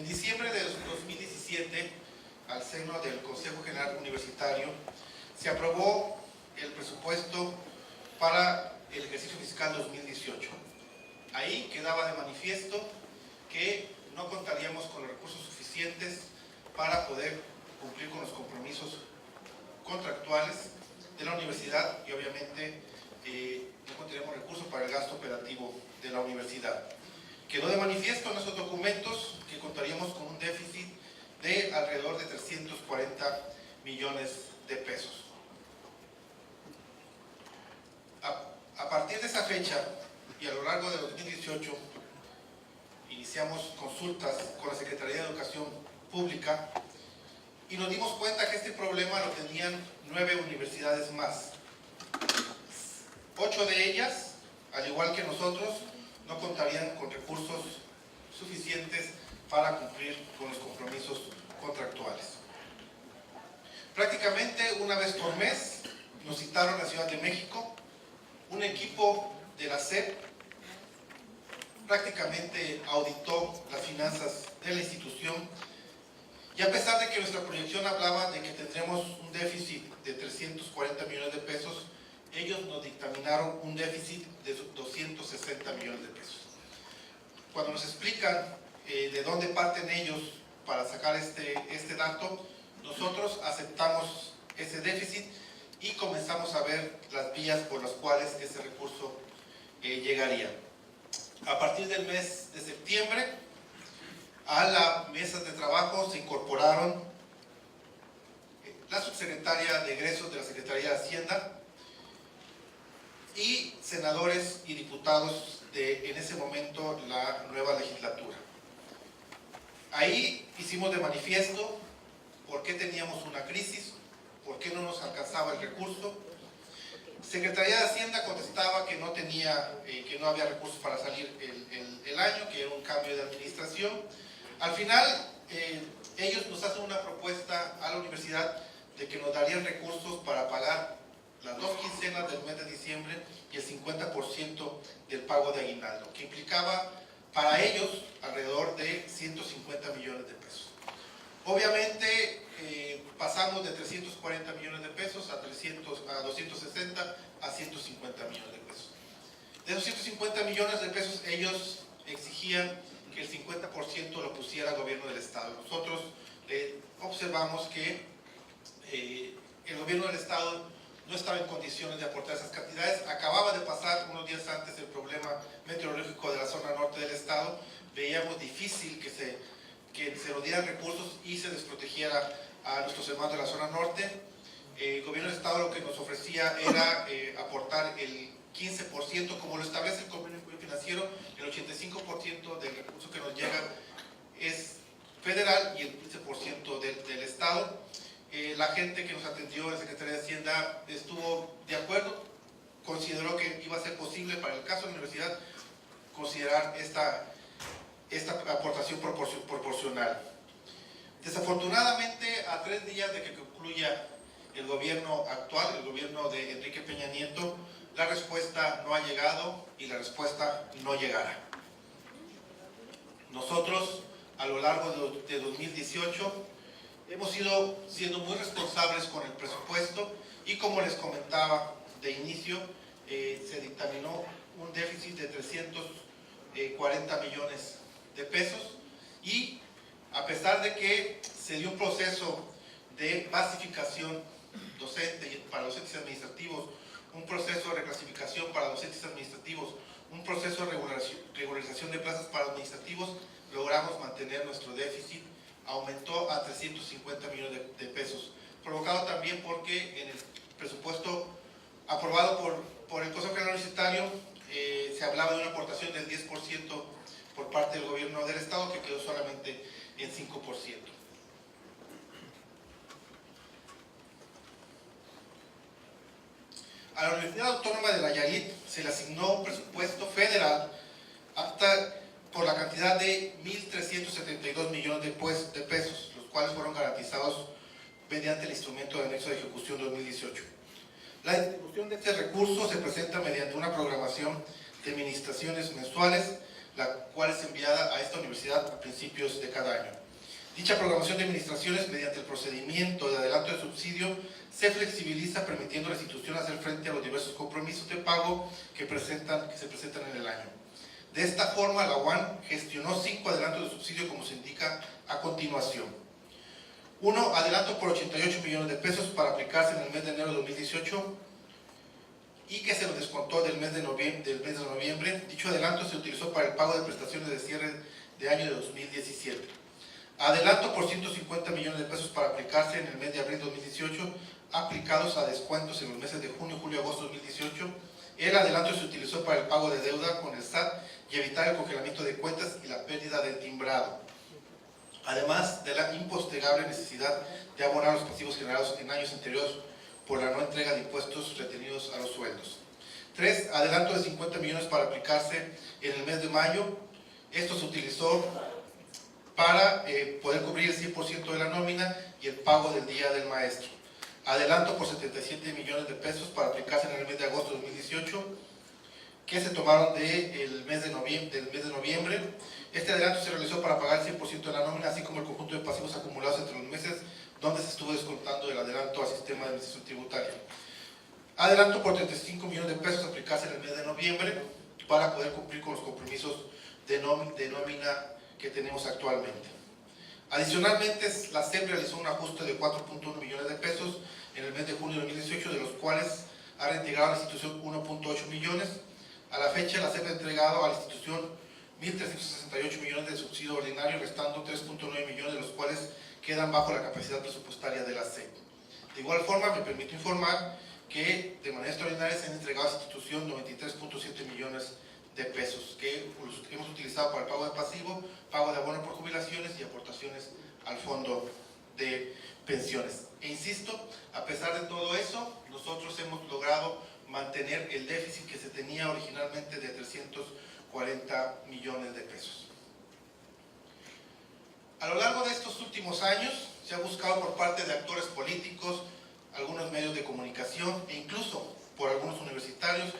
En diciembre de 2017, al seno del Consejo General Universitario, se aprobó el presupuesto para el ejercicio fiscal 2018. Ahí quedaba de manifiesto que no contaríamos con los recursos suficientes para poder cumplir con los compromisos contractuales de la universidad y obviamente no contaríamos recursos para el gasto operativo de la universidad. Quedó de manifiesto en esos documentos que contaríamos con un déficit de alrededor de 340 millones de pesos. A partir de esa fecha y a lo largo de 2018 iniciamos consultas con la Secretaría de Educación Pública y nos dimos cuenta que este problema lo tenían 9 universidades más. 8 de ellas, al igual que nosotros, no contarían con recursos suficientes para cumplir con los compromisos contractuales. Prácticamente una vez por mes nos citaron a la Ciudad de México. Un equipo de la SEP prácticamente auditó las finanzas de la institución y a pesar de que nuestra proyección hablaba de que tendremos un déficit de 340 millones de pesos, ellos nos dictaminaron un déficit de 260 millones de pesos. Cuando nos explican de dónde parten ellos para sacar este dato, nosotros aceptamos ese déficit y comenzamos a ver las vías por las cuales ese recurso llegaría. A partir del mes de septiembre, a las mesas de trabajo se incorporaron la subsecretaria de egresos de la Secretaría de Hacienda y senadores y diputados de, en ese momento, la nueva legislatura. Ahí hicimos de manifiesto por qué teníamos una crisis, por qué no nos alcanzaba el recurso. Secretaría de Hacienda contestaba que no tenía, que no había recursos para salir el año, que era un cambio de administración. Al final, ellos nos hacen una propuesta a la universidad de que nos darían recursos para pagar las 2 quincenas del mes de diciembre y el 50% del pago de aguinaldo, que implicaba para ellos alrededor de 150 millones de pesos. Obviamente pasamos de 340 millones de pesos a 260 a 150 millones de pesos. De esos 150 millones de pesos ellos exigían que el 50% lo pusiera el gobierno del Estado. Nosotros observamos que el gobierno del Estado no estaba en condiciones de aportar esas cantidades. Acababa de pasar unos días antes el problema meteorológico de la zona norte del Estado. Veíamos difícil que se nos dieran recursos y se desprotegiera a nuestros hermanos de la zona norte. El gobierno del Estado lo que nos ofrecía era aportar el 15%, como lo establece el convenio financiero. El 85% del recurso que nos llega es federal y el 15% del Estado. La gente que nos atendió en la Secretaría de Hacienda estuvo de acuerdo, consideró que iba a ser posible para el caso de la universidad considerar esta aportación proporcional. Desafortunadamente, a 3 días de que concluya el gobierno actual, el gobierno de Enrique Peña Nieto, la respuesta no ha llegado y la respuesta no llegará. Nosotros, a lo largo de 2018, hemos ido siendo muy responsables con el presupuesto y, como les comentaba de inicio, se dictaminó un déficit de 340 millones de pesos y a pesar de que se dio un proceso de basificación docente para docentes administrativos, un proceso de reclasificación para docentes administrativos, un proceso de regularización de plazas para administrativos, logramos mantener nuestro déficit. Aumentó a 350 millones de pesos, provocado también porque en el presupuesto aprobado por el Consejo General Universitario se hablaba de una aportación del 10% por parte del gobierno del Estado, que quedó solamente en 5%. A la Universidad Autónoma de Nayarit se le asignó un presupuesto federal por la cantidad de 1.372 millones de pesos, los cuales fueron garantizados mediante el instrumento de anexo de ejecución 2018. La distribución de este recurso se presenta mediante una programación de administraciones mensuales la cual es enviada a esta universidad a principios de cada año. Dicha programación de administraciones, mediante el procedimiento de adelanto de subsidio, se flexibiliza permitiendo a la institución hacer frente a los diversos compromisos de pago que se presentan en el año. De esta forma, la UAN gestionó 5 adelantos de subsidio como se indica a continuación. 1. Adelanto por 88 millones de pesos para aplicarse en el mes de enero de 2018 y que se nos descontó del mes de noviembre. Dicho adelanto se utilizó para el pago de prestaciones de cierre de año de 2017. Adelanto por 150 millones de pesos para aplicarse en el mes de abril de 2018, aplicados a descuentos en los meses de junio, julio y agosto de 2018. El adelanto se utilizó para el pago de deuda con el SAT y evitar el congelamiento de cuentas y la pérdida del timbrado, además de la impostergable necesidad de abonar los pasivos generados en años anteriores por la no entrega de impuestos retenidos a los sueldos. 3. Adelanto de 50 millones para aplicarse en el mes de mayo. Esto se utilizó para poder cubrir el 100% de la nómina y el pago del Día del Maestro. Adelanto por 77 millones de pesos para aplicarse en el mes de agosto de 2018, que se tomaron del mes de noviembre. Este adelanto se realizó para pagar el 100% de la nómina, así como el conjunto de pasivos acumulados entre los meses donde se estuvo descontando el adelanto al sistema de administración tributaria. Adelanto por 35 millones de pesos aplicarse en el mes de noviembre para poder cumplir con los compromisos de nómina que tenemos actualmente. Adicionalmente, la SEP realizó un ajuste de 4.1 millones de pesos en el mes de junio de 2018, de los cuales ha reintegrado a la institución 1.8 millones. A la fecha, la SEP ha entregado a la institución 1.368 millones de subsidio ordinario, restando 3.9 millones, de los cuales quedan bajo la capacidad presupuestaria de la SEP. De igual forma, me permito informar que de manera extraordinaria se han entregado a la institución 93.7 millones de pesos que hemos utilizado para el pago de pasivo, pago de abono por jubilaciones y aportaciones al fondo de pensiones. E insisto, a pesar de todo eso, nosotros hemos logrado mantener el déficit que se tenía originalmente de 340 millones de pesos. A lo largo de estos últimos años se ha buscado por parte de actores políticos, algunos medios de comunicación e incluso por algunos universitarios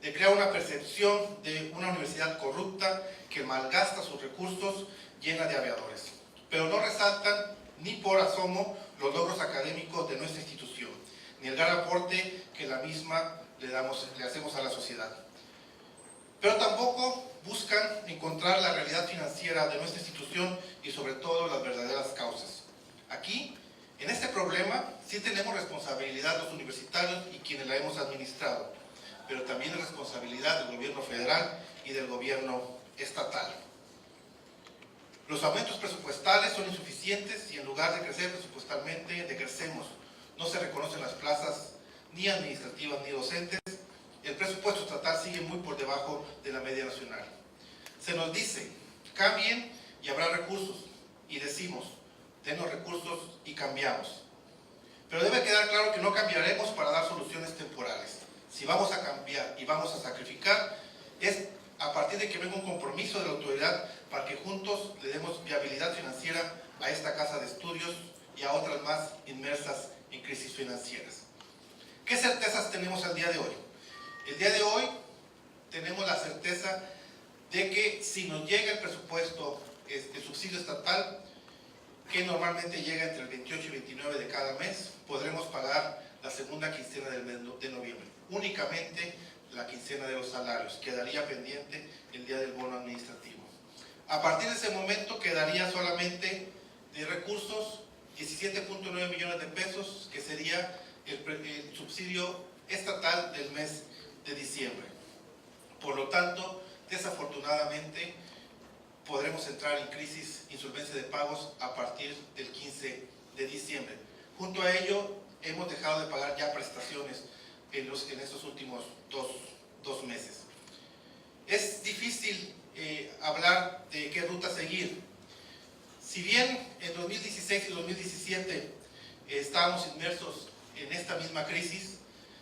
de crear una percepción de una universidad corrupta que malgasta sus recursos llena de aviadores, pero no resaltan ni por asomo los logros académicos de nuestra institución, ni el gran aporte que la misma le hacemos a la sociedad. Pero tampoco buscan encontrar la realidad financiera de nuestra institución y sobre todo las verdaderas causas. Aquí, en este problema, sí tenemos responsabilidad los universitarios y quienes la hemos administrado, pero también es responsabilidad del gobierno federal y del gobierno estatal. Los aumentos presupuestales son insuficientes y en lugar de crecer presupuestalmente, decrecemos. No se reconocen las plazas ni administrativas ni docentes. El presupuesto estatal sigue muy por debajo de la media nacional. Se nos dice, cambien y habrá recursos. Y decimos, denos recursos y cambiamos. Pero debe quedar claro que no cambiaremos para dar soluciones temporales. Si vamos a cambiar y vamos a sacrificar, es a partir de que venga un compromiso de la autoridad para que juntos le demos viabilidad financiera a esta casa de estudios y a otras más inmersas en crisis financieras. ¿Qué certezas tenemos al día de hoy? El día de hoy tenemos la certeza de que si nos llega el presupuesto, el subsidio estatal, que normalmente llega entre el 28 y 29 de cada mes, podremos pagar la segunda quincena del mes de noviembre. Únicamente la quincena de los salarios, quedaría pendiente el día del bono administrativo. A partir de ese momento quedaría solamente de recursos 17.9 millones de pesos, que sería el subsidio estatal del mes de diciembre. Por lo tanto, desafortunadamente, podremos entrar en crisis, insolvencia de pagos a partir del 15 de diciembre. Junto a ello, hemos dejado de pagar ya prestaciones en estos últimos dos meses. Es difícil hablar de qué ruta seguir. Si bien en 2016 y 2017 estábamos inmersos en esta misma crisis,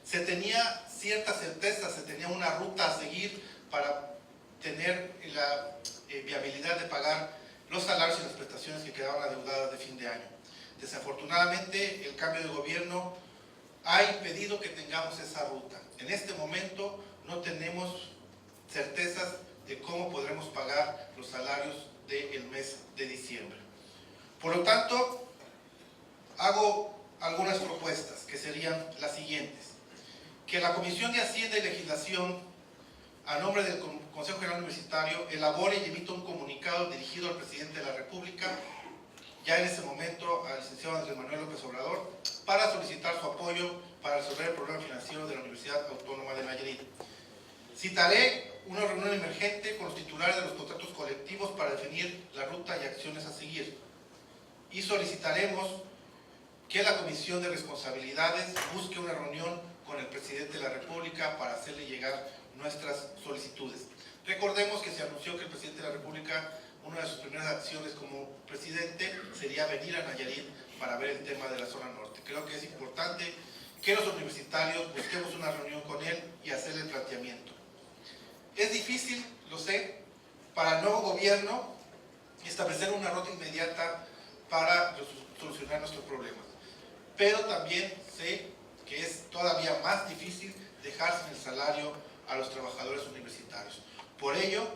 se tenía cierta certeza, se tenía una ruta a seguir para tener la viabilidad de pagar los salarios y las prestaciones que quedaban adeudadas de fin de año. Desafortunadamente, el cambio de gobierno ha impedido que tengamos esa ruta. En este momento no tenemos certezas de cómo podremos pagar los salarios del mes de diciembre. Por lo tanto, hago algunas propuestas que serían las siguientes: que la Comisión de Hacienda y Legislación, a nombre del Consejo General Universitario, elabore y emita un comunicado dirigido al Presidente de la República, ya en ese momento al licenciado Andrés Manuel López Obrador, para solicitar su apoyo para resolver el problema financiero de la Universidad Autónoma de Nayarit. Citaré una reunión emergente con los titulares de los contratos colectivos para definir la ruta y acciones a seguir. Y solicitaremos que la Comisión de Responsabilidades busque una reunión con el Presidente de la República para hacerle llegar nuestras solicitudes. Recordemos que se anunció que el Presidente de la República, una de sus primeras acciones como presidente sería venir a Nayarit para ver el tema de la zona norte. Creo que es importante que los universitarios busquemos una reunión con él y hacerle el planteamiento. Es difícil, lo sé, para el nuevo gobierno establecer una ruta inmediata para solucionar nuestros problemas, pero también sé que es todavía más difícil dejar sin el salario a los trabajadores universitarios. Por ello,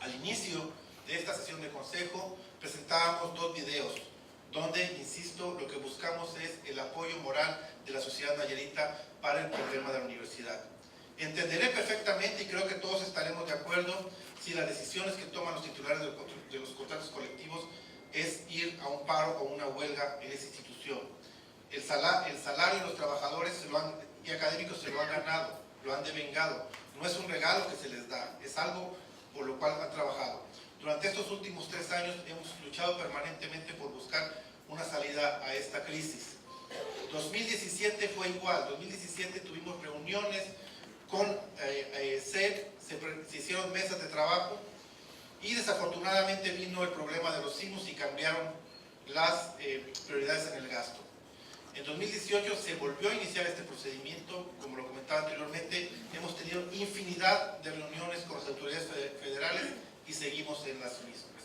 al inicio de esta sesión de consejo presentábamos dos videos donde, insisto, lo que buscamos es el apoyo moral de la sociedad nayarita para el problema de la universidad. Entenderé perfectamente, y creo que todos estaremos de acuerdo, si las decisiones que toman los titulares de los contratos colectivos es ir a un paro o una huelga en esa institución. El salario de los trabajadores y académicos se lo han ganado, lo han devengado. No es un regalo que se les da, es algo por lo cual han trabajado. Durante estos últimos 3 años hemos luchado permanentemente por buscar una salida a esta crisis. 2017 fue igual. 2017 tuvimos reuniones con SED, se hicieron mesas de trabajo y desafortunadamente vino el problema de los SIMUS y cambiaron las prioridades en el gasto. En 2018 se volvió a iniciar este procedimiento, como lo comentaba anteriormente, hemos tenido infinidad de reuniones con las autoridades federales y seguimos en las mismas.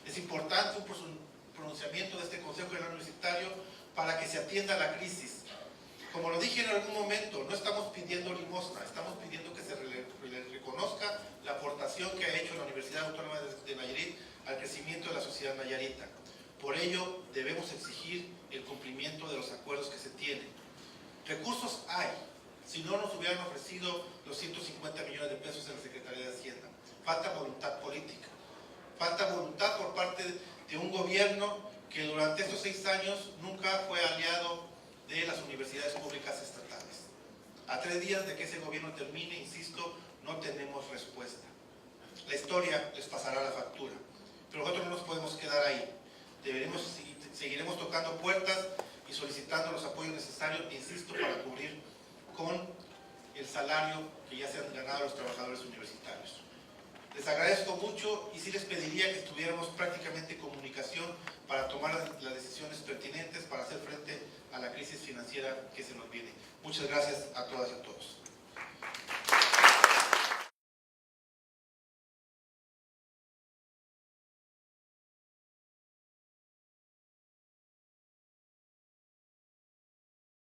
Es importante un pronunciamiento de este Consejo General Universitario para que se atienda la crisis. Como lo dije en algún momento, no estamos pidiendo limosna, estamos pidiendo que se le reconozca la aportación que ha hecho la Universidad Autónoma de Nayarit al crecimiento de la sociedad nayarita. Por ello, debemos exigir el cumplimiento de los acuerdos que se tienen. Recursos hay, si no nos hubieran ofrecido los 150 millones de pesos en la Secretaría de Hacienda. Falta voluntad política, falta voluntad por parte de un gobierno que durante estos 6 años nunca fue aliado de las universidades públicas estatales. A 3 días de que ese gobierno termine, insisto, no tenemos respuesta. La historia les pasará la factura, pero nosotros no nos podemos quedar ahí. Seguiremos tocando puertas y solicitando los apoyos necesarios, insisto, para cubrir con el salario que ya se han ganado los trabajadores universitarios. Les agradezco mucho y sí les pediría que estuviéramos prácticamente en comunicación para tomar las decisiones pertinentes para hacer frente a la crisis financiera que se nos viene. Muchas gracias a todas y a todos.